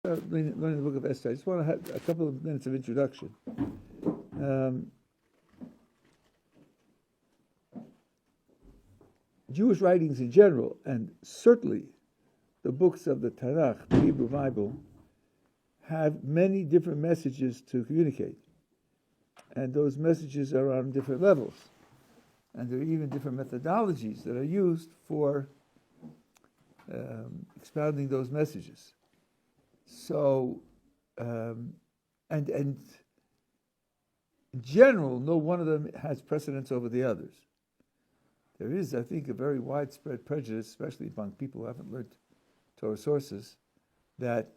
Learning the Book of Esther. I just want to have a couple of minutes of introduction. Jewish writings in general, and certainly the books of the Tanakh, the Hebrew Bible, have many different messages to communicate. And those messages are on different levels. And there are even different methodologies that are used for expounding those messages. So, and in general, no one of them has precedence over the others. There is, I think, a very widespread prejudice, especially among people who haven't learned Torah sources, that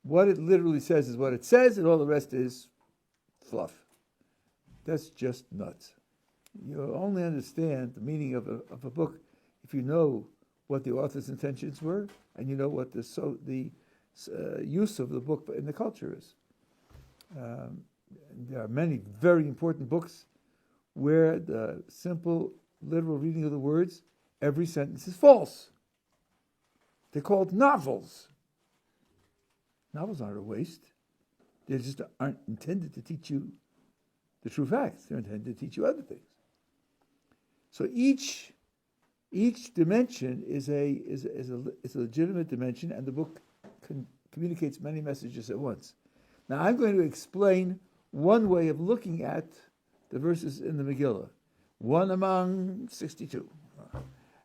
what it literally says is what it says, and all the rest is fluff. That's just nuts. You only understand the meaning of a book if you know what the author's intentions were, and you know what the use of the book in the culture is. There are many very important books where the simple, literal reading of the words, every sentence is false. They're called novels. Novels aren't a waste. They just aren't intended to teach you the true facts. They're intended to teach you other things. So each dimension is a legitimate dimension, and the book communicates many messages at once. Now I'm going to explain one way of looking at the verses in the Megillah, one among 62.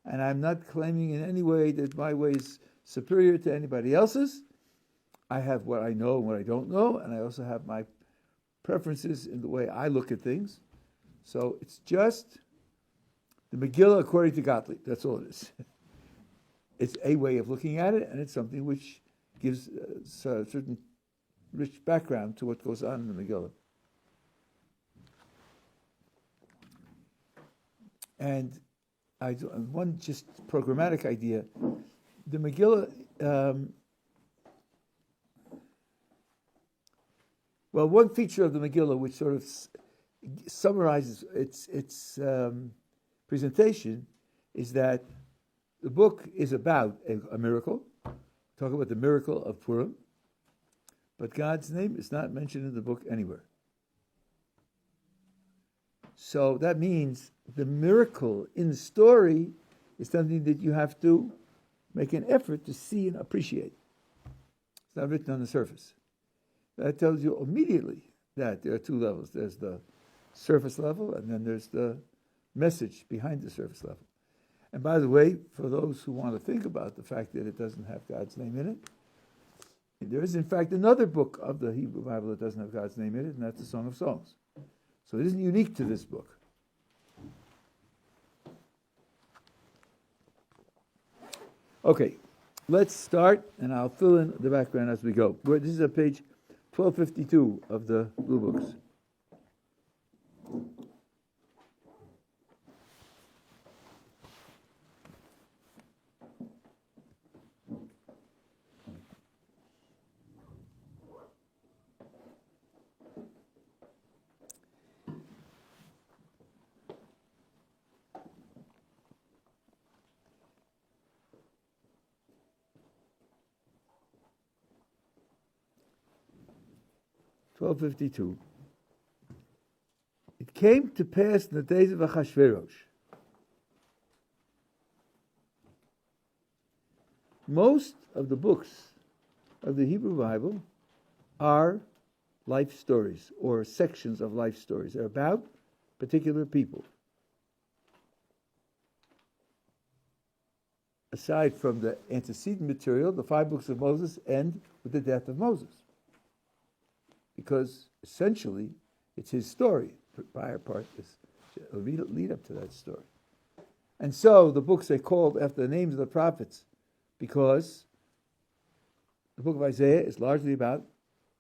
And I'm not claiming in any way that my way is superior to anybody else's. I have what I know and what I don't know, and I also have my preferences in the way I look at things. So it's just the Megillah according to Gottleib. That's all it is. It's a way of looking at it, and it's something which gives a certain rich background to what goes on in the Megillah. And one just programmatic idea, the Megillah, one feature of the Megillah which sort of summarizes its presentation is that the book is about a miracle. Talk about the miracle of Purim, but God's name is not mentioned in the book anywhere. So that means the miracle in the story is something that you have to make an effort to see and appreciate. It's not written on the surface. That tells you immediately that there are two levels. There's the surface level, and then there's the message behind the surface level. And by the way, for those who want to think about the fact that it doesn't have God's name in it, there is in fact another book of the Hebrew Bible that doesn't have God's name in it, and that's the Song of Songs. So it isn't unique to this book. Okay, let's start, and I'll fill in the background as we go. This is at page 1252 of the Blue Books. $12.52. It came to pass in the days of Ahasuerus. Most of the books of the Hebrew Bible are life stories or sections of life stories. They're about particular people. Aside from the antecedent material, the 5 books of Moses end with the death of Moses. Because essentially, it's his story. The prior part is a lead up to that story. And so the books are called after the names of the prophets because the book of Isaiah is largely about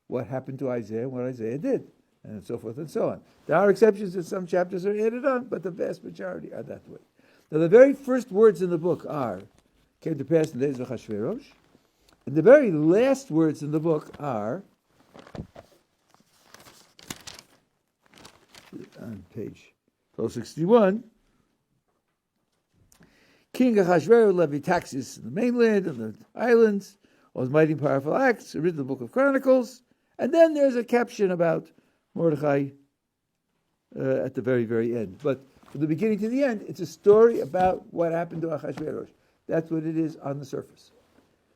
what happened to Isaiah and what Isaiah did, and so forth and so on. There are exceptions that some chapters are added on, but the vast majority are that way. Now the very first words in the book came to pass in the days of Ahasuerus, and the very last words in the book are on page 1261, King Ahasuerus levied taxes in the mainland and the islands all his mighty and powerful acts, written in the Book of Chronicles, and then there's a caption about Mordechai at the very, very end. But from the beginning to the end, it's a story about what happened to Ahasuerus. That's what it is on the surface.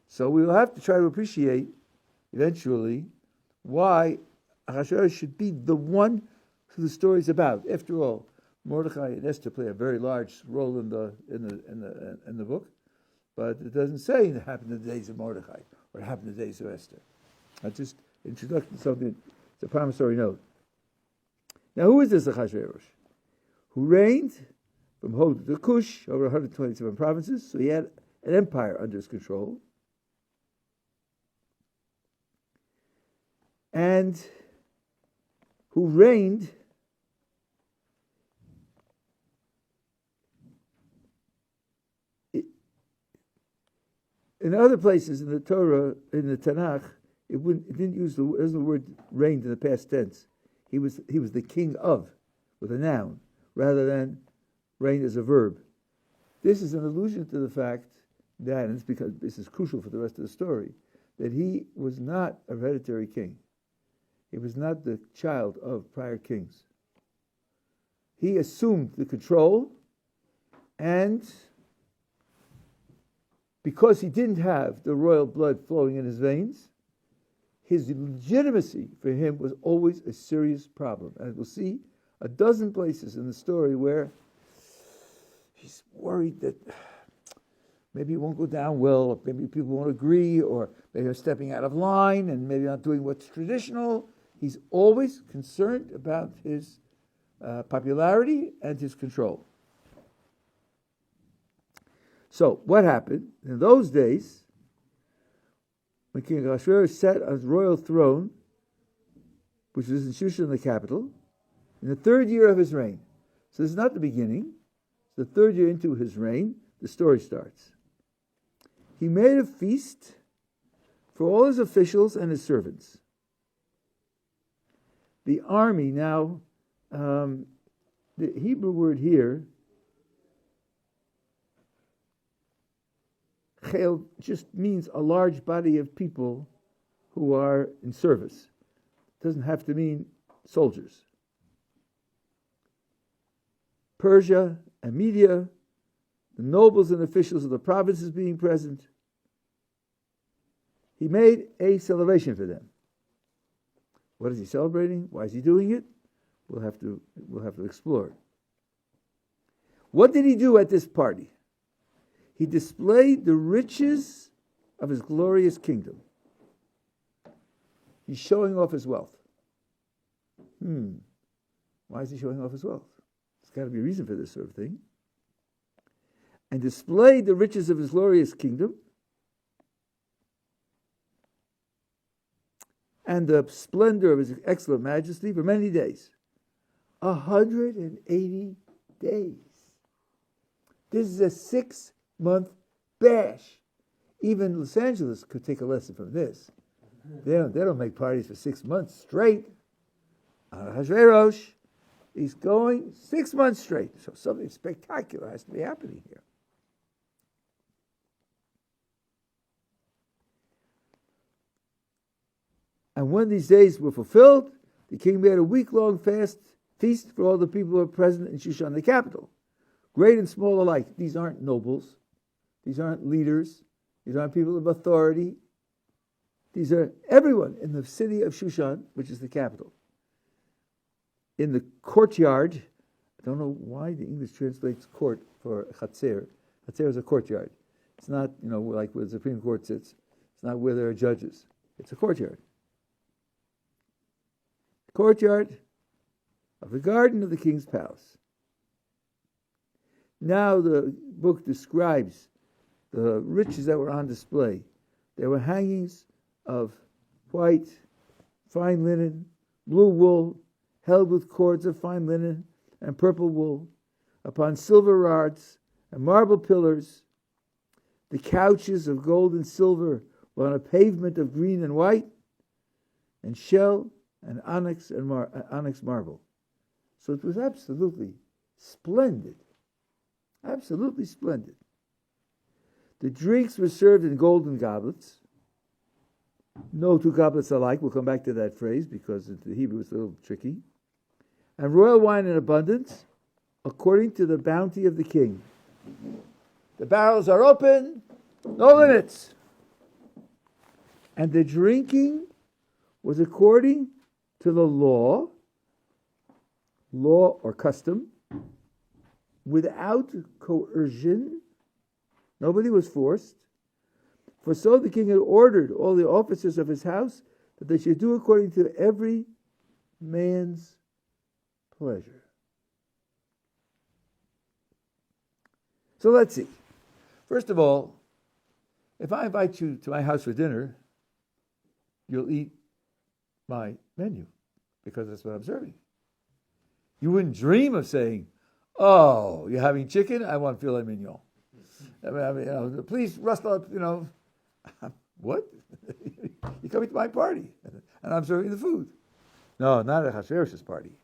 So we will have to try to appreciate, eventually, why Ahasuerus should be the one who the story is about. After all, Mordechai and Esther play a very large role in the book, but it doesn't say it happened in the days of Mordechai or it happened in the days of Esther. That's just introduction to something. It's a promissory note. Now, who is this Ahasuerus? Who reigned from Hod to Cush over 127 provinces, so he had an empire under his control. And who reigned in other places in the Torah, in the Tanakh, it didn't use the word reigned in the past tense. He was the king of, with a noun, rather than reigned as a verb. This is an allusion to the fact that, and it's because this is crucial for the rest of the story, that he was not a hereditary king. He was not the child of prior kings. He assumed the control, and because he didn't have the royal blood flowing in his veins, his legitimacy for him was always a serious problem. And we'll see a dozen places in the story where he's worried that maybe it won't go down well, or maybe people won't agree, or maybe they're stepping out of line and maybe not doing what's traditional. He's always concerned about his popularity and his control. So, what happened? In those days, when King Ahasuerus sat on his royal throne, which was in Shushan, the capital, in the third year of his reign. So this is not the beginning. It's the third year into his reign, the story starts. He made a feast for all his officials and his servants. The army now, the Hebrew word here, chel, just means a large body of people who are in service. It doesn't have to mean soldiers. Persia and Media, the nobles and officials of the provinces being present. He made a celebration for them. What is he celebrating? Why is he doing it? We'll have to explore. What did he do at this party? He displayed the riches of his glorious kingdom. He's showing off his wealth. Why is he showing off his wealth? There's got to be a reason for this sort of thing. And displayed the riches of his glorious kingdom and the splendor of his excellent majesty for many days. 180 days. This is a 6-month bash. Even Los Angeles could take a lesson from this. They don't make parties for 6 months straight. Ahasuerus, he's going 6 months straight. So something spectacular has to be happening here. And when these days were fulfilled, the king made a week-long feast for all the people who were present in Shushan, the capital, great and small alike. These aren't nobles. These aren't leaders. These aren't people of authority. These are everyone in the city of Shushan, which is the capital. In the courtyard, I don't know why the English translates court for Chatzer. Chatzer is a courtyard. It's not, like where the Supreme Court sits. It's not where there are judges. It's a courtyard. Courtyard of the garden of the king's palace. Now the book describes the riches that were on display. There were hangings of white, fine linen, blue wool, held with cords of fine linen and purple wool, upon silver rods and marble pillars. The couches of gold and silver were on a pavement of green and white, and shell and onyx and onyx marble. So it was absolutely splendid. Absolutely splendid. The drinks were served in golden goblets, No two goblets alike. We'll come back to that phrase because the Hebrew is a little tricky. And royal wine in abundance, according to the bounty of the king. The barrels are open, no limits. And the drinking was according to the law or custom, without coercion. Nobody was forced. For so the king had ordered all the officers of his house that they should do according to every man's pleasure. So let's see. First of all, if I invite you to my house for dinner, you'll eat my menu because that's what I'm serving. You wouldn't dream of saying, "Oh, you're having chicken? I want filet mignon." Please rustle up, what? You're coming to my party, and I'm serving the food. No, not at Ahasuerus' party.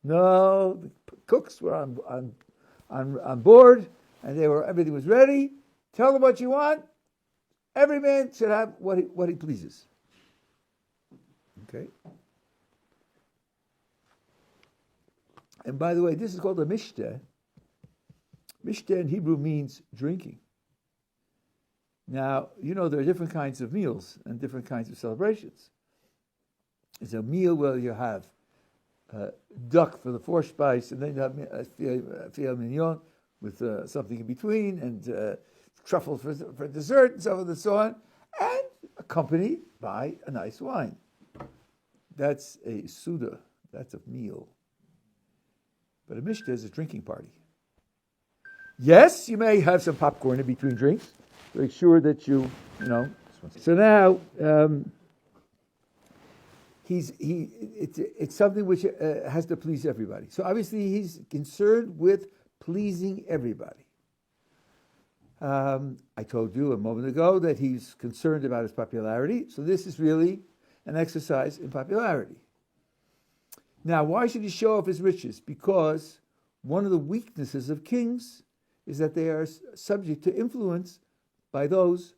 No, the cooks were on board, and everything was ready. Tell them what you want. Every man should have what he pleases. Okay. And by the way, this is called a mishteh. Mishteh in Hebrew means drinking. Now, there are different kinds of meals and different kinds of celebrations. It's a meal where you have duck for the vorspeise, and then you have filet mignon with something in between, and truffle for dessert, and so on and so on, and accompanied by a nice wine. That's a suda. That's a meal. But a mishteh is a drinking party. Yes, you may have some popcorn in between drinks. Make sure that So now, it's something which has to please everybody. So obviously he's concerned with pleasing everybody. I told you a moment ago that he's concerned about his popularity. So this is really an exercise in popularity. Now, why should he show off his riches? Because one of the weaknesses of kings is that they are subject to influence by those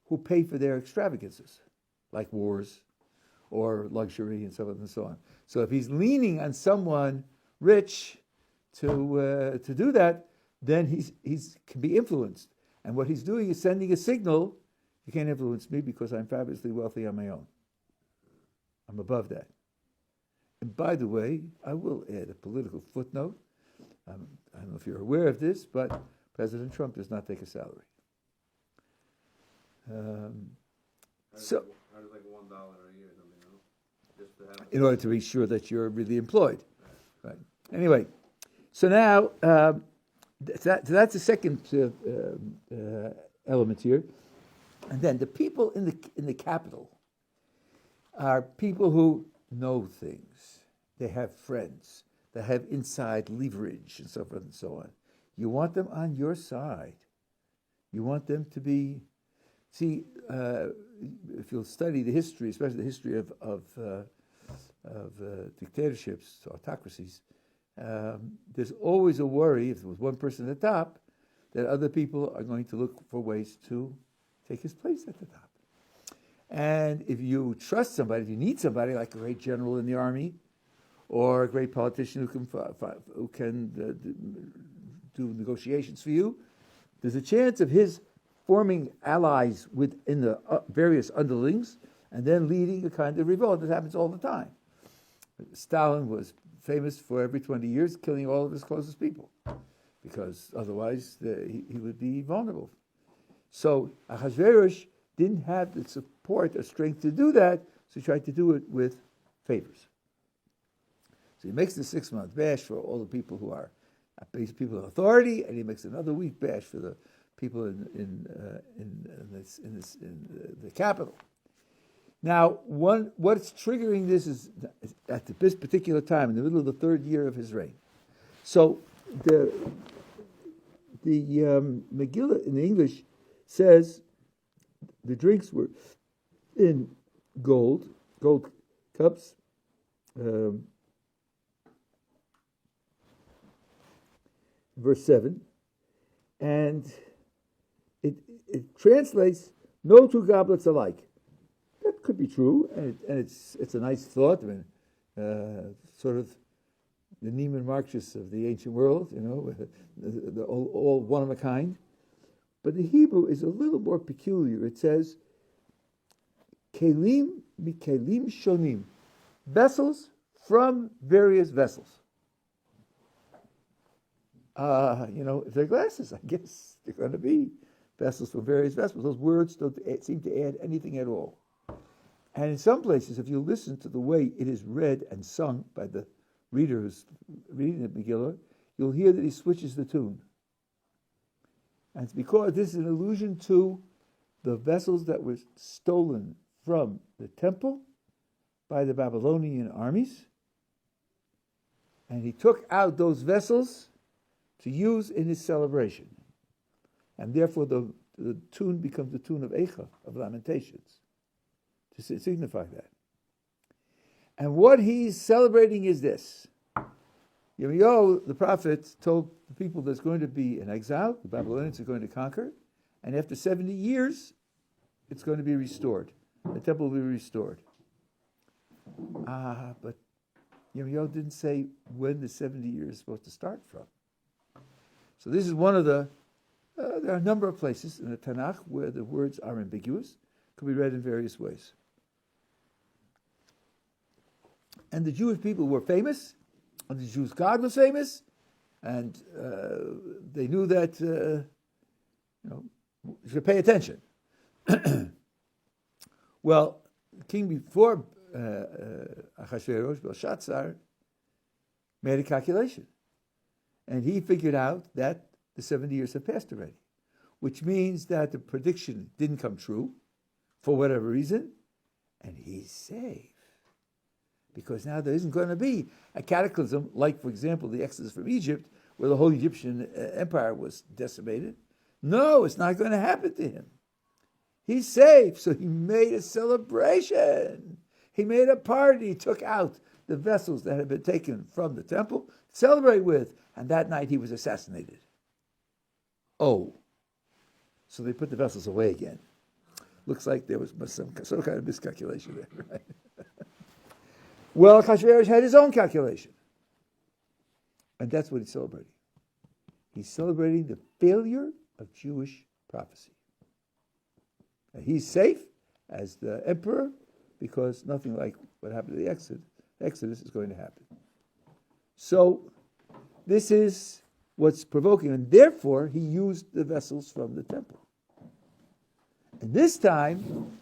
who pay for their extravagances, like wars or luxury and so on and so on. So if he's leaning on someone rich to do that, then he's can be influenced. And what he's doing is sending a signal: you can't influence me because I'm fabulously wealthy on my own. I'm above that. And by the way, I will add a political footnote. I don't know if you're aware of this, but President Trump does not take a salary. So, how does like $1 a year, just to have in order to be sure that you're really employed, right? Anyway, so now that's the second element here, and then the people in the capital are people who know things. They have friends. They have inside leverage and so forth and so on. You want them on your side. You want them to be. See, if you'll study the history, especially the history of dictatorships, autocracies, there's always a worry, if there was one person at the top, that other people are going to look for ways to take his place at the top. And if you trust somebody, if you need somebody like a great general in the army, or a great politician who can do negotiations for you, there's a chance of his forming allies within the various underlings, and then leading a kind of revolt. This happens all the time. Stalin was famous for every 20 years killing all of his closest people, because otherwise he would be vulnerable. So Ahasuerus didn't have the support or strength to do that, so he tried to do it with favors. So he makes the 6-month bash for all the people who are people of authority, and he makes another week bash for the people in the capital. Now, what's triggering this is at this particular time, in the middle of the 3rd year of his reign. So the Megillah in English says the drinks were in gold cups. Verse 7, and it translates no two goblets alike. That could be true, and it's a nice thought. I mean, sort of the Neiman Marcus of the ancient world, the all one of a kind. But the Hebrew is a little more peculiar. It says, kelim mikelim shonim, vessels from various vessels. If they're glasses, I guess they're going to be vessels from various vessels. Those words don't seem to add anything at all. And in some places, if you listen to the way it is read and sung by the reader who's reading the Megillah, you'll hear that he switches the tune. And it's because this is an allusion to the vessels that were stolen from the temple by the Babylonian armies. And he took out those vessels to use in his celebration. And therefore the tune becomes the tune of Eicha, of Lamentations, to signify that. And what he's celebrating is this. Yirmiyahu, the prophet, told the people there's going to be an exile, the Babylonians are going to conquer, and after 70 years, it's going to be restored. The temple will be restored. But Yirmiyahu didn't say when the 70 years is supposed to start from. So this is one of the, there are a number of places in the Tanakh where the words are ambiguous, could be read in various ways. And the Jewish people were famous, and the Jews' God was famous, and they knew that, you should pay attention. Well, the king before Ahasuerus, Belshazzar, made a calculation. And he figured out that the 70 years have passed already, which means that the prediction didn't come true for whatever reason, and he's safe. Because now there isn't going to be a cataclysm like, for example, the Exodus from Egypt, where the whole Egyptian empire was decimated. No, it's not going to happen to him. He's safe, so he made a celebration. He made a party, took out the vessels that had been taken from the temple to celebrate with, and that night he was assassinated. Oh, so they put the vessels away again. Looks like there was some kind of miscalculation there, right? Well, Ahasuerus had his own calculation. And that's what he's celebrating. He's celebrating the failure of Jewish prophecy. And he's safe as the emperor because nothing like what happened to the Exodus is going to happen. So this is what's provoking, and therefore he used the vessels from the temple. And this time,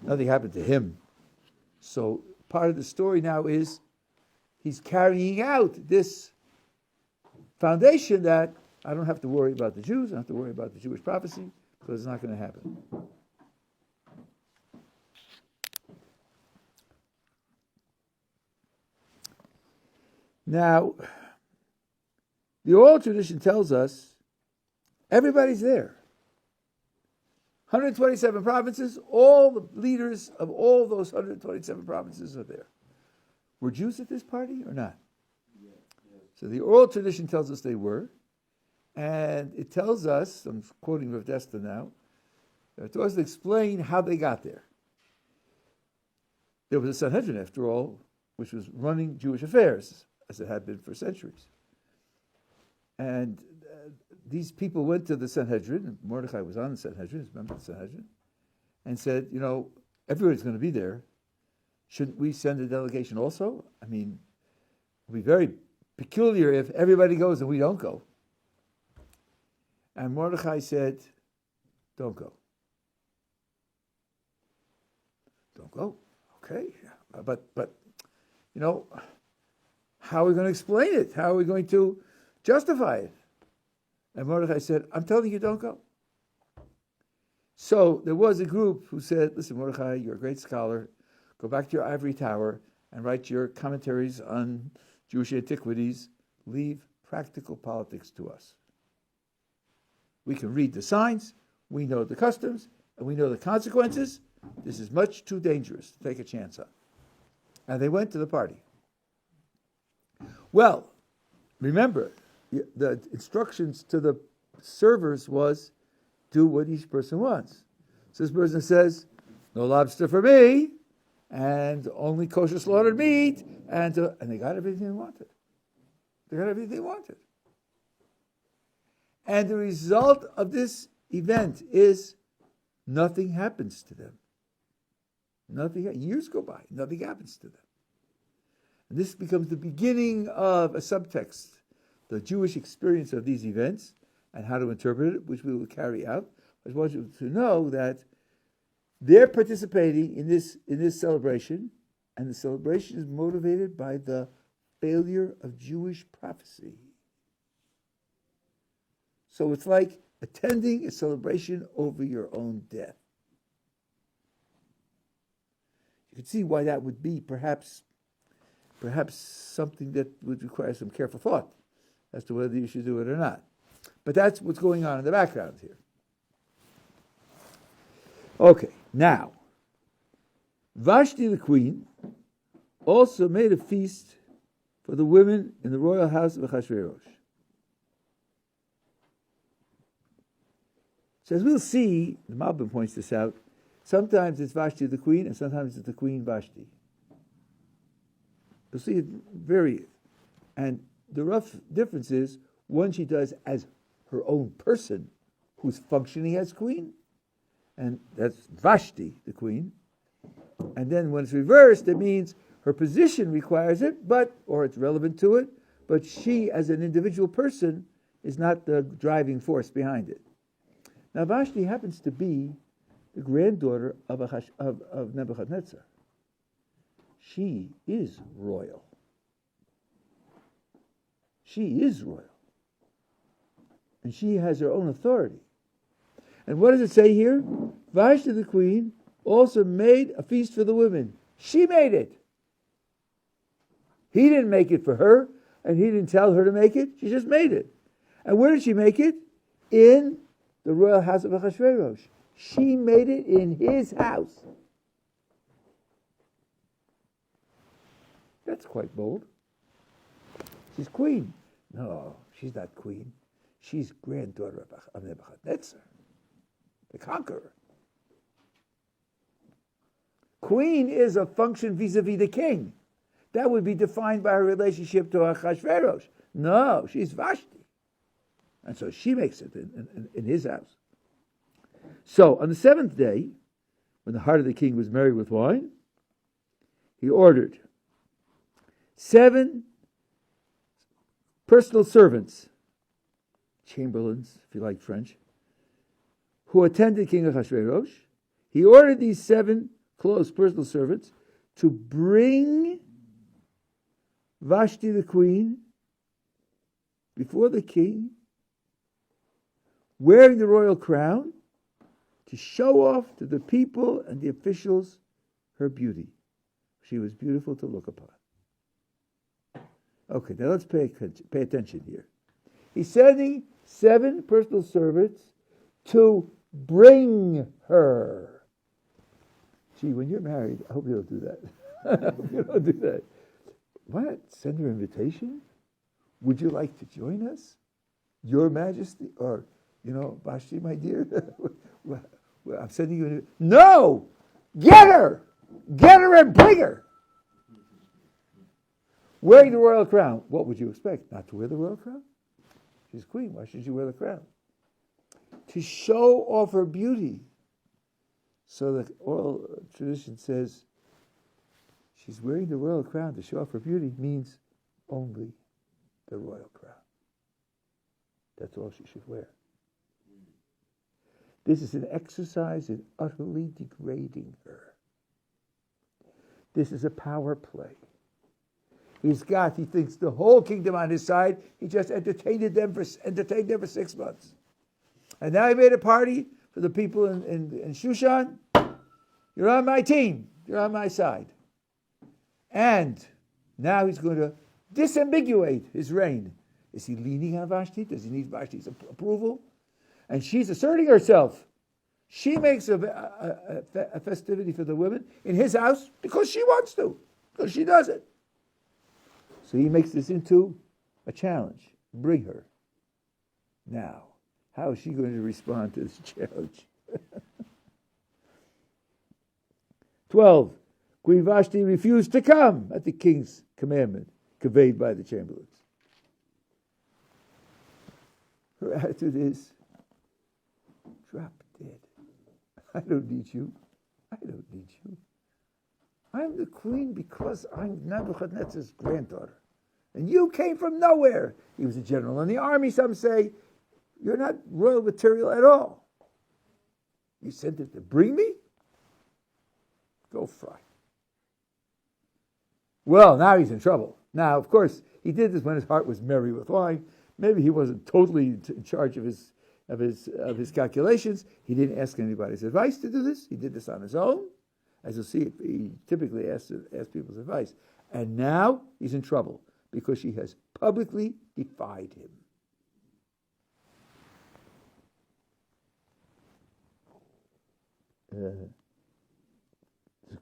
nothing happened to him. So part of the story now is he's carrying out this foundation that I don't have to worry about the Jews, I don't have to worry about the Jewish prophecy, because it's not going to happen. Now, the oral tradition tells us everybody's there. 127 provinces, all the leaders of all those 127 provinces are there. Were Jews at this party or not? Yeah. So the oral tradition tells us they were. And it tells us, I'm quoting Rav Desta now, it tells us to explain how they got there. There was a Sanhedrin, after all, which was running Jewish affairs, as it had been for centuries. And these people went to the Sanhedrin, and Mordechai was on the Sanhedrin, he's a member of the Sanhedrin, and said, everybody's going to be there. Shouldn't we send a delegation also? I mean, it would be very peculiar if everybody goes and we don't go. And Mordechai said, don't go. Don't go. Okay. But how are we going to explain it? How are we going to justify it? And Mordechai said, I'm telling you, don't go. So there was a group who said, listen, Mordechai, you're a great scholar. Go back to your ivory tower and write your commentaries on Jewish antiquities. Leave practical politics to us. We can read the signs, we know the customs, and we know the consequences. This is much too dangerous to take a chance on. And they went to the party. Well, remember, the instructions to the servers was, do what each person wants. So this person says, no lobster for me. and only kosher slaughtered meat, and they got everything they wanted. They got everything they wanted. And the result of this event is nothing happens to them. Years go by, nothing happens to them. And this becomes the beginning of a subtext, the Jewish experience of these events and how to interpret it, which we will carry out. I just want you to know that they're participating in this celebration, and the celebration is motivated by the failure of Jewish prophecy. So it's like attending a celebration over your own death. You can see why that would be perhaps something that would require some careful thought as to whether you should do it or not. But that's what's going on in the background here. Okay, now, Vashti the queen also made a feast for the women in the royal house of Ahasuerus. So as we'll see, the Malbim points this out, sometimes it's Vashti the queen and sometimes it's the Queen Vashti. You'll see it vary. And the rough difference is, one she does as her own person who's functioning as queen, and that's Vashti, the queen. And then when it's reversed, it means her position requires it, or it's relevant to it, but she as an individual person is not the driving force behind it. Now Vashti happens to be the granddaughter of Nebuchadnezzar. She is royal. She is royal. And she has her own authority. And what does it say here? Vashti the queen also made a feast for the women. She made it. He didn't make it for her, and he didn't tell her to make it. She just made it. And where did she make it? In the royal house of Ahasuerus. She made it in his house. That's quite bold. She's queen. No, she's not queen. She's granddaughter of Nebuchadnezzar, the conqueror. Queen is a function vis-a-vis the king. That would be defined by her relationship to Ahasuerus. No, she's Vashti. And so she makes it in his house. So on the seventh day, when the heart of the king was merry with wine, he ordered 7 personal servants, chamberlains, if you like French, who attended King Ahasuerus. He ordered these 7 close personal servants to bring Vashti the queen before the king, wearing the royal crown, to show off to the people and the officials her beauty. She was beautiful to look upon. Okay, now let's pay attention here. He's sending 7 personal servants to bring her. Gee, when you're married, I hope you don't do that. I hope you don't do that. What? Send her an invitation? Would you like to join us? Your Majesty? Or, Vashti, my dear? Well, I'm sending you an... No! Get her! Get her and bring her! Wearing the royal crown. What would you expect? Not to wear the royal crown? She's queen. Why should she wear the crown? To show off her beauty. So the oral tradition says she's wearing the royal crown to show off her beauty means only the royal crown. That's all she should wear. This is an exercise in utterly degrading her. This is a power play. He thinks the whole kingdom on his side. He just entertained them for 6 months. And now he made a party for the people in Shushan. You're on my team. You're on my side. And now he's going to disambiguate his reign. Is he leaning on Vashti? Does he need Vashti's approval? And she's asserting herself. She makes a festivity for the women in his house because she wants to, because she does it. So he makes this into a challenge. Bring her. Now, how is she going to respond to this challenge? 12. Queen Vashti refused to come at the king's commandment conveyed by the chamberlains. Her attitude is, drop dead. I don't need you. I don't need you. I'm the queen because I'm Nebuchadnezzar's granddaughter. And you came from nowhere. He was a general in the army, some say. You're not royal material at all. You sent it to bring me? Go fry. Well, now he's in trouble. Now, of course, he did this when his heart was merry with wine. Maybe he wasn't totally in charge of his calculations. He didn't ask anybody's advice to do this. He did this on his own. As you'll see, he typically asks people's advice. And now he's in trouble because she has publicly defied him.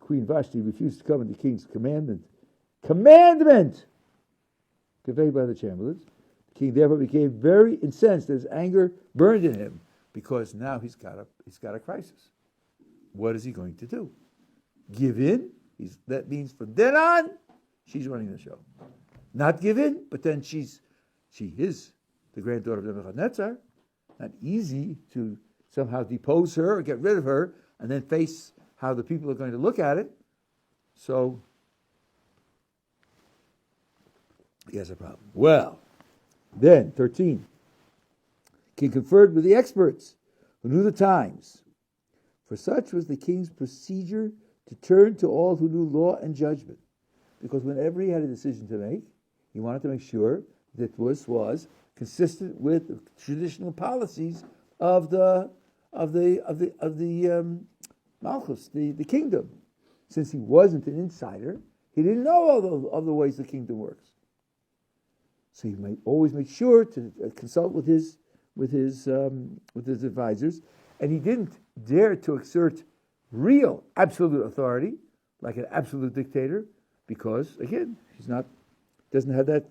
Queen Vashti refused to come at the king's commandment conveyed by the chamberlains. The king therefore became very incensed, as anger burned in him, because now he's got a crisis. What is he going to do? Give in? That means from then on, she's running the show. Not give in, but then she is the granddaughter of Nebuchadnezzar. Not easy to somehow depose her or get rid of her and then face how the people are going to look at it. So he has a problem. Well, then, 13. King conferred with the experts who knew the times. For such was the king's procedure to turn to all who knew law and judgment. Because whenever he had a decision to make, he wanted to make sure that this was consistent with the traditional policies of the Malchus, the kingdom. Since he wasn't an insider, he didn't know all the ways the kingdom works. So he might always make sure to consult with his advisors, and he didn't dare to exert real absolute authority like an absolute dictator, because again, doesn't have that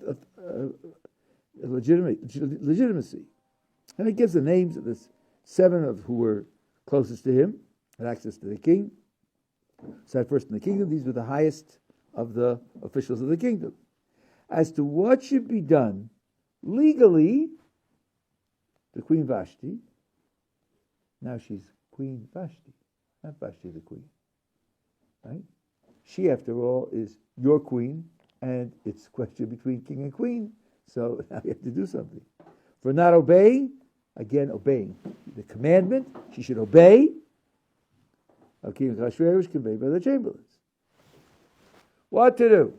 legitimacy. And it gives the names of the 7 of who were closest to him, had access to the king. Sat first in the kingdom. These were the highest of the officials of the kingdom. As to what should be done legally, the Queen Vashti, now she's Queen Vashti, not Vashti the queen, right? She, after all, is your queen, and it's a question between king and queen, so now you have to do something. For not obeying, again, obeying the commandment, she should obey of King Ahasuerus conveyed by the chamberlains. What to do?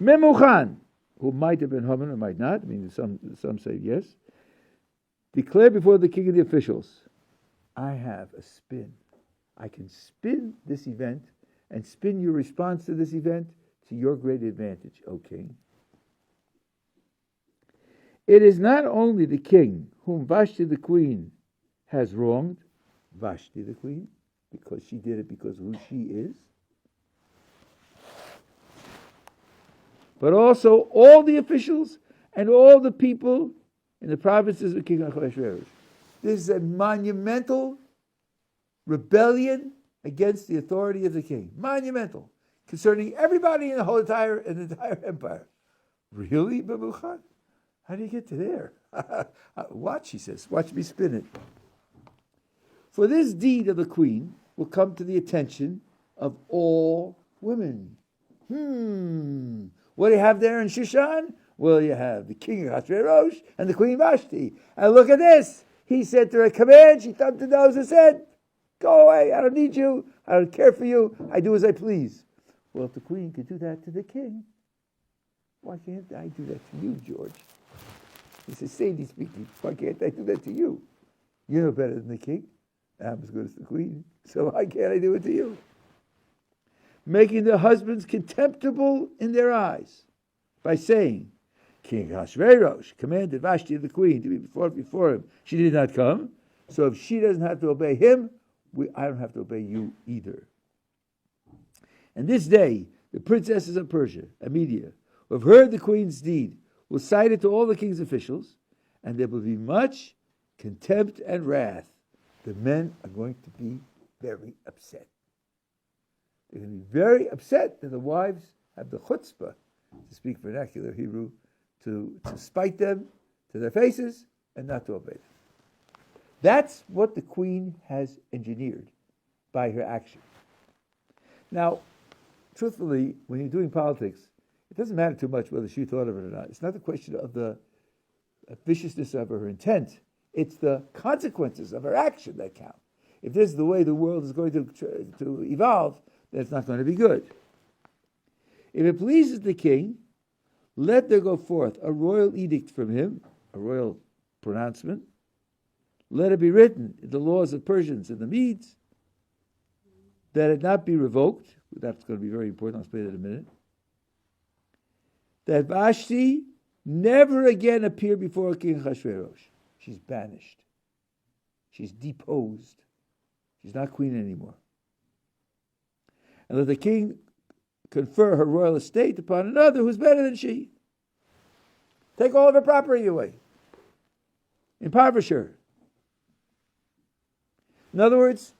Memuchan, who might have been Haman or might not, I mean, some say yes, declare before the king and the officials, I have a spin. I can spin this event and spin your response to this event to your great advantage, O king. It is not only the king whom Vashti the queen has wronged, Vashti the queen, because she did it because of who she is, but also all the officials and all the people in the provinces of King Ahasuerus. This is a monumental rebellion against the authority of the king. Monumental. Concerning everybody in the whole entire empire. Really, Babuchan? How do you get to there? Watch, he says. Watch me spin it. For this deed of the queen will come to the attention of all women. What do you have there in Shushan? Well, you have the king Ahasuerus and the queen Vashti. And look at this. He said to her, command. She thumped her nose and said, go away. I don't need you. I don't care for you. I do as I please. Well, if the queen could do that to the king, why can't I do that to you, George? He says, sadly speaking, why can't I do that to you? You're no better than the king. I'm as good as the queen. So why can't I do it to you? Making the husbands contemptible in their eyes by saying, King Ahasuerus commanded Vashti the queen to be before him. She did not come. So if she doesn't have to obey him, I don't have to obey you either. And this day, the princesses of Persia and Media, who have heard the queen's deed, will cite it to all the king's officials, and there will be much contempt and wrath. The men are going to be very upset. They're going to be very upset that the wives have the chutzpah, to speak vernacular Hebrew, to spite them to their faces and not to obey them. That's what the queen has engineered by her action. Now, truthfully, when you're doing politics, it doesn't matter too much whether she thought of it or not. It's not the question of the viciousness of her intent. It's the consequences of her action that count. If this is the way the world is going to evolve, then it's not going to be good. If it pleases the king, let there go forth a royal edict from him, a royal pronouncement. Let it be written in the laws of Persians and the Medes, that it not be revoked. That's going to be very important. I'll explain it in a minute. That Vashti never again appear before King Ahasuerus. She's banished. She's deposed. She's not queen anymore. And let the king confer her royal estate upon another who's better than she. Take all of her property away. Impoverish her. In other words,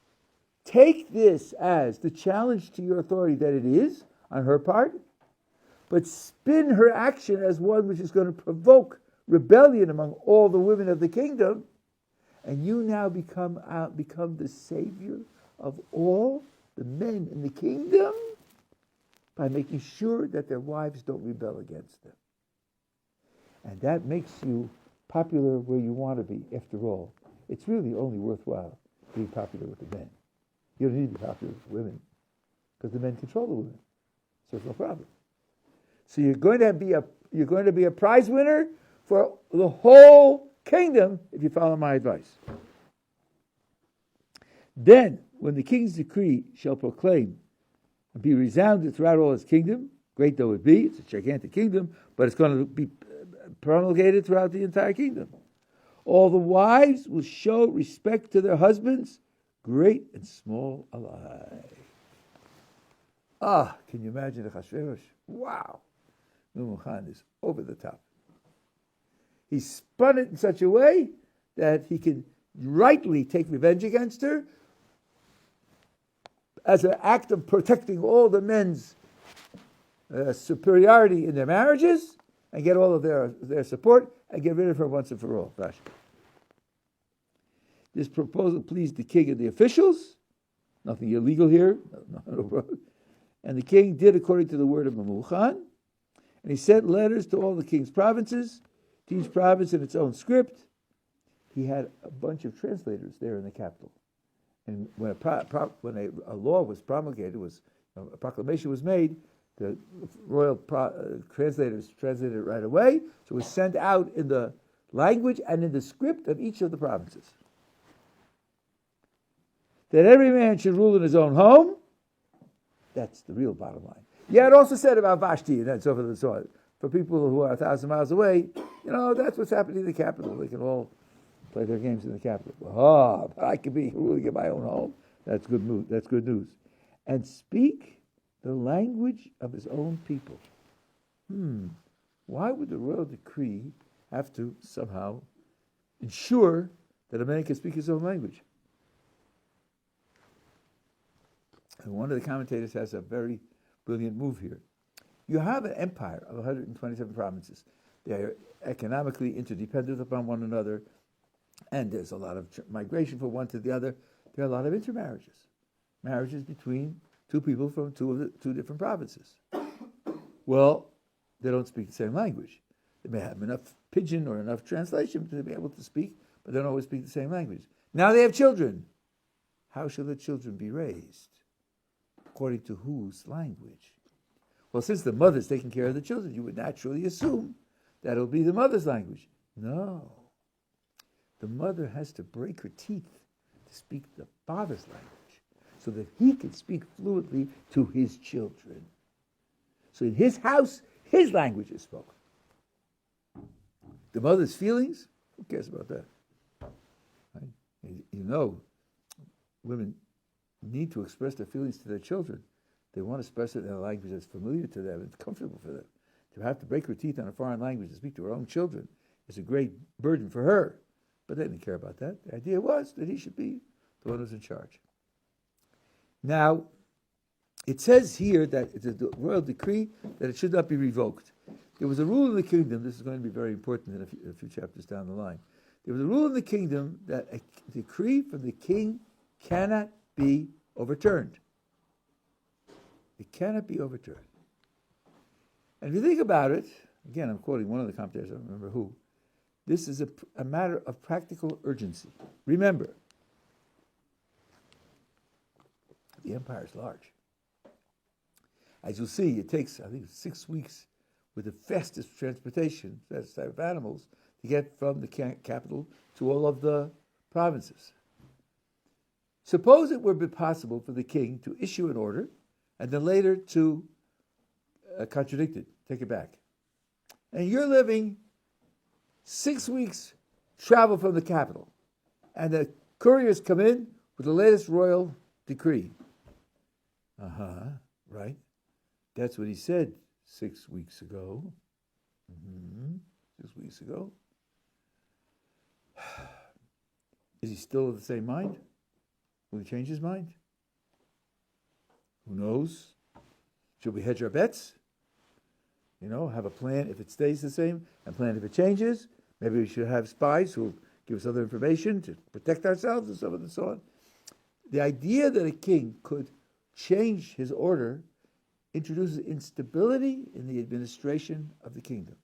take this as the challenge to your authority that it is on her part, but spin her action as one which is going to provoke rebellion among all the women of the kingdom, and you now become the savior of all the men in the kingdom by making sure that their wives don't rebel against them. And that makes you popular where you want to be. After all, it's really only worthwhile being popular with the men. You don't need to be popular with women because the men control the women, so it's no problem. So you're going to be a prize winner for the whole kingdom if you follow my advice. Then, when the king's decree shall proclaim and be resounded throughout all his kingdom, great though it be, it's a gigantic kingdom, but it's going to be promulgated throughout the entire kingdom. All the wives will show respect to their husbands, great and small alike. Can you imagine Ahasuerus? Wow. Khan is over the top. He spun it in such a way that he can rightly take revenge against her as an act of protecting all the men's superiority in their marriages and get all of their support and get rid of her once and for all. Vashti. This proposal pleased the king and the officials. Nothing illegal here. And the king did according to the word of Khan. And he sent letters to all the king's provinces, to each province in its own script. He had a bunch of translators there in the capital. And when a law was promulgated, a proclamation was made, the royal translators translated it right away. So it was sent out in the language and in the script of each of the provinces. That every man should rule in his own home. That's the real bottom line. Yeah, it also said about Vashti and so forth and so on. For people who are 1,000 miles away, that's what's happening in the capital. They can all play their games in the capital. But I could be ruling in my own home. That's good news. That's good news. And speak the language of his own people. Why would the royal decree have to somehow ensure that a man can speak his own language? And one of the commentators has a very brilliant move here. You have an empire of 127 provinces. They are economically interdependent upon one another, and there's a lot of migration from one to the other. There are a lot of intermarriages, marriages between two people from two different provinces. Well, they don't speak the same language. They may have enough pidgin or enough translation to be able to speak, but they don't always speak the same language. Now they have children. How shall the children be raised? According to whose language? Well, since the mother's taking care of the children, you would naturally assume that it'll be the mother's language. No. The mother has to break her teeth to speak the father's language so that he can speak fluently to his children. So in his house, his language is spoken. The mother's feelings, who cares about that? Right? Women need to express their feelings to their children. They want to express it in a language that's familiar to them and comfortable for them. To have to break her teeth on a foreign language to speak to her own children is a great burden for her. But they didn't care about that. The idea was that he should be the one who's in charge. Now, it says here that it's a royal decree that it should not be revoked. There was a rule in the kingdom, this is going to be very important in a few chapters down the line. There was a rule in the kingdom that a decree from the king cannot be overturned. It cannot be overturned. And if you think about it, again, I'm quoting one of the commentators, I don't remember who, this is a matter of practical urgency. Remember, the empire is large. As you'll see, it takes, I think, 6 weeks with the fastest transportation, fastest type of animals, to get from the capital to all of the provinces. Suppose it were possible for the king to issue an order and then later to contradict it, take it back. And you're living 6 weeks travel from the capital, and the couriers come in with the latest royal decree. Right? That's what he said 6 weeks ago. 6 weeks ago. Is he still of the same mind? Will he change his mind? Who knows? Should we hedge our bets? Have a plan if it stays the same, and plan if it changes. Maybe we should have spies who give us other information to protect ourselves and so on and so on. The idea that a king could change his order introduces instability in the administration of the kingdom.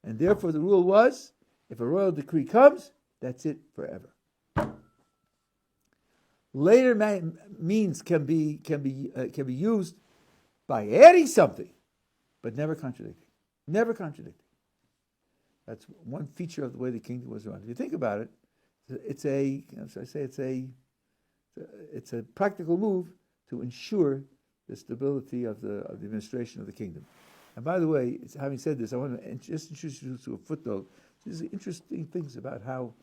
And therefore the rule was, if a royal decree comes, that's it forever. Later means can be used by adding something, but never contradicting. Never contradicting. That's one feature of the way the kingdom was run. If you think about it, it's a practical move to ensure the stability of the administration of the kingdom. And by the way, having said this, I want to just introduce you to a footnote. These are interesting things about how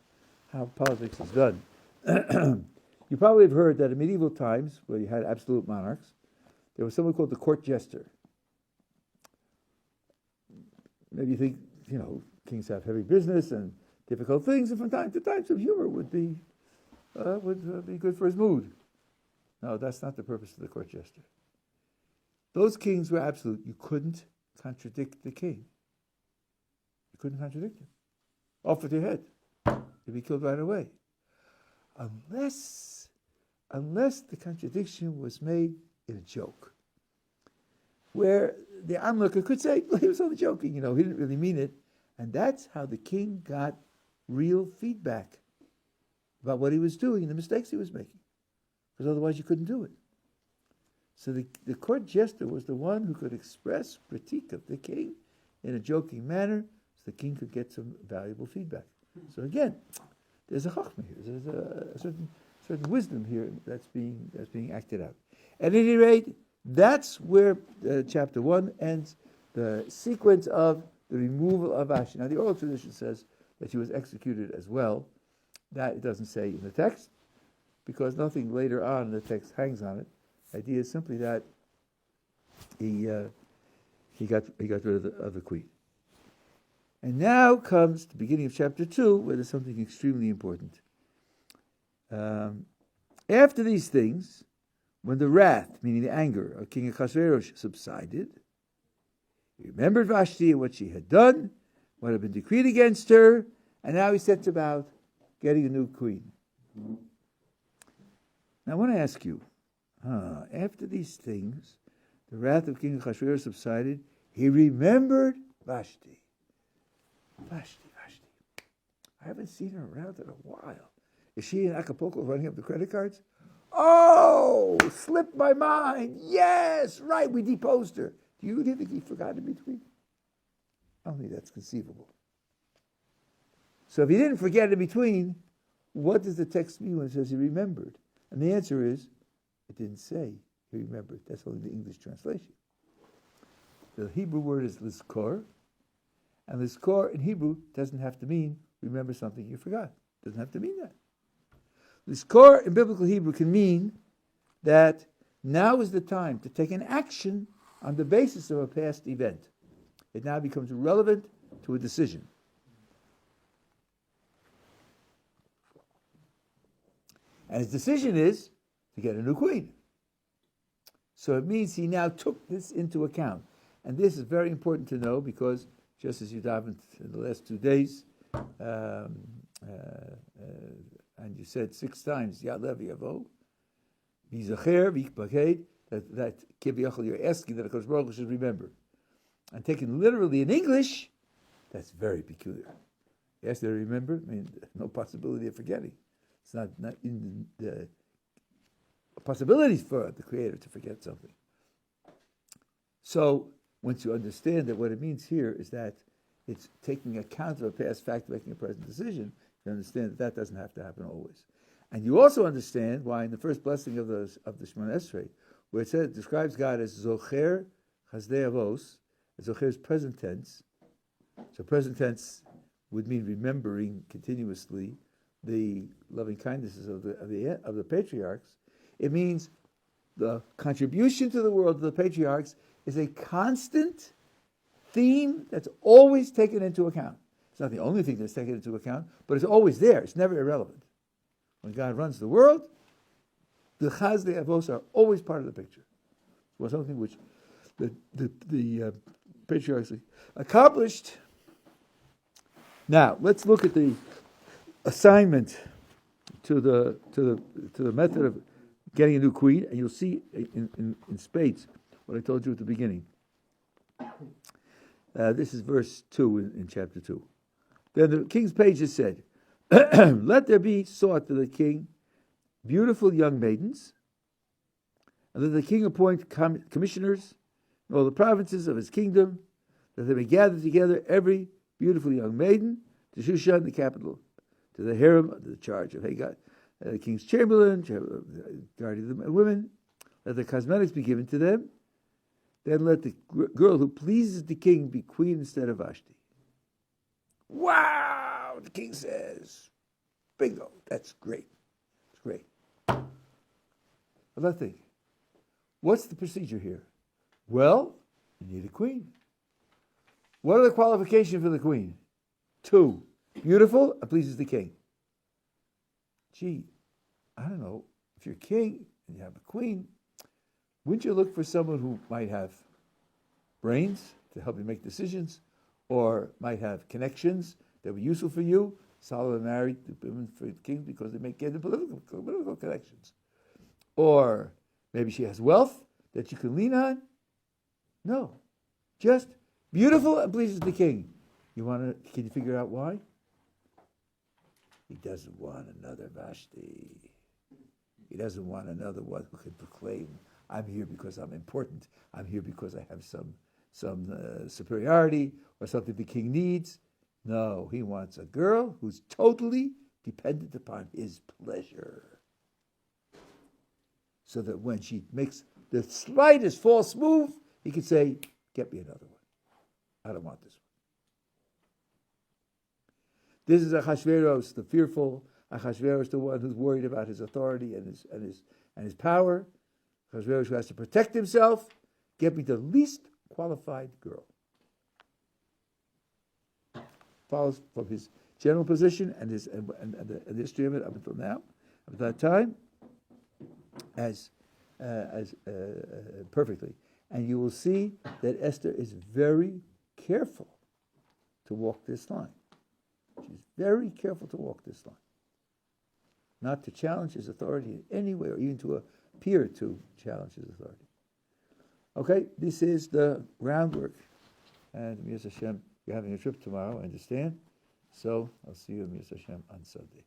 politics is done. You probably have heard that in medieval times, where you had absolute monarchs, there was someone called the court jester. Maybe you think, kings have heavy business and difficult things, and from time to time some humor would be good for his mood. No, that's not the purpose of the court jester. Those kings were absolute. You couldn't contradict the king. You couldn't contradict him. Off with your head. You'd be killed right away. Unless the contradiction was made in a joke, where the onlooker could say, well, he was only joking, he didn't really mean it. And that's how the king got real feedback about what he was doing and the mistakes he was making. Because otherwise you couldn't do it. So the court jester was the one who could express critique of the king in a joking manner, so the king could get some valuable feedback. So again, there's a chachma here. There's a certain wisdom here that's being acted out. At any rate, that's where chapter 1 ends. The sequence of the removal of Vashti. Now, the oral tradition says that she was executed as well. That it doesn't say in the text, because nothing later on in the text hangs on it. The idea is simply that he got rid of the queen. And now comes the beginning of chapter 2, where there's something extremely important. After these things, when the wrath, meaning the anger of King Ahasuerus subsided, he remembered Vashti and what she had done, what had been decreed against her, and now he sets about getting a new queen. Now I want to ask you, after these things, the wrath of King Ahasuerus subsided, he remembered Vashti. Vashti. I haven't seen her around in a while. Is she in Acapulco running up the credit cards? Oh, slipped my mind. Yes, right, we deposed her. Do you think he forgot in between? I don't think that's conceivable. So if he didn't forget in between, what does the text mean when it says he remembered? And the answer is, it didn't say he remembered. That's only the English translation. The Hebrew word is lizkor, and lizkor in Hebrew doesn't have to mean remember something you forgot. It doesn't have to mean that. Lizkor in biblical Hebrew can mean that now is the time to take an action on the basis of a past event. It now becomes relevant to a decision. And his decision is to get a new queen. So it means he now took this into account. And this is very important to know because just as you davened in the last 2 days, and you said 6 times, Ya'lev Yavo, V'zacher V'ikbaked, that Kiviyachol, you're asking that HaKadosh Baruch Hu should remember. And taken literally in English, that's very peculiar. Yes, they remember. I mean, no possibility of forgetting. It's not in the possibilities for the Creator to forget something. So, once you understand that what it means here is that it's taking account of a past fact, making a present decision, you understand that that doesn't have to happen always. And you also understand why in the first blessing of the Shemona Esrei, where it says, it describes God as Zocher Chazdei Avos, Zocher is present tense. So present tense would mean remembering continuously the loving kindnesses of the patriarchs. It means the contribution to the world of the patriarchs is a constant theme that's always taken into account. It's not the only thing that's taken into account, but it's always there. It's never irrelevant. When God runs the world, the Chazdei Avos are always part of the picture. It was something which the patriarchs accomplished. Now let's look at the assignment to the method of getting a new queen, and you'll see in spades what I told you at the beginning. This is verse 2 in chapter 2. Then the king's pages said, let there be sought to the king beautiful young maidens, and that the king appoint commissioners in all the provinces of his kingdom, that they may gather together every beautiful young maiden to Shushan, the capital, to the harem under the charge of Hagar, the king's chamberlain, guardian of the women. Let the cosmetics be given to them. Then let the girl who pleases the king be queen instead of Vashti. Wow! The king says, bingo, that's great. It's great. But let's think. What's the procedure here? Well, you need a queen. What are the qualifications for the queen? 2. Beautiful and pleases the king. Gee, I don't know. If you're king and you have a queen, wouldn't you look for someone who might have brains to help you make decisions, or might have connections that were useful for you? Solomon married the women for the king because they make the political connections. Or maybe she has wealth that you can lean on. No, just beautiful and pleases the king. Can you figure out why? He doesn't want another Vashti. He doesn't want another one who can proclaim, I'm here because I'm important. I'm here because I have some superiority or something the king needs. No, he wants a girl who's totally dependent upon his pleasure. So that when she makes the slightest false move, he can say, get me another one. I don't want this one. This is Ahasuerus, the fearful Ahasuerus, the one who's worried about his authority and his power. Ahasuerus who has to protect himself. Get me the least qualified girl. Follows from his general position and the history of it up until now, up to that time, as perfectly. And you will see that Esther is very careful to walk this line. She's very careful to walk this line. Not to challenge his authority in any way, or even to appear to challenge his authority. Okay, this is the groundwork. And Mir Hashem, you're having a trip tomorrow, I understand. So I'll see you, Mir Hashem, on Sunday.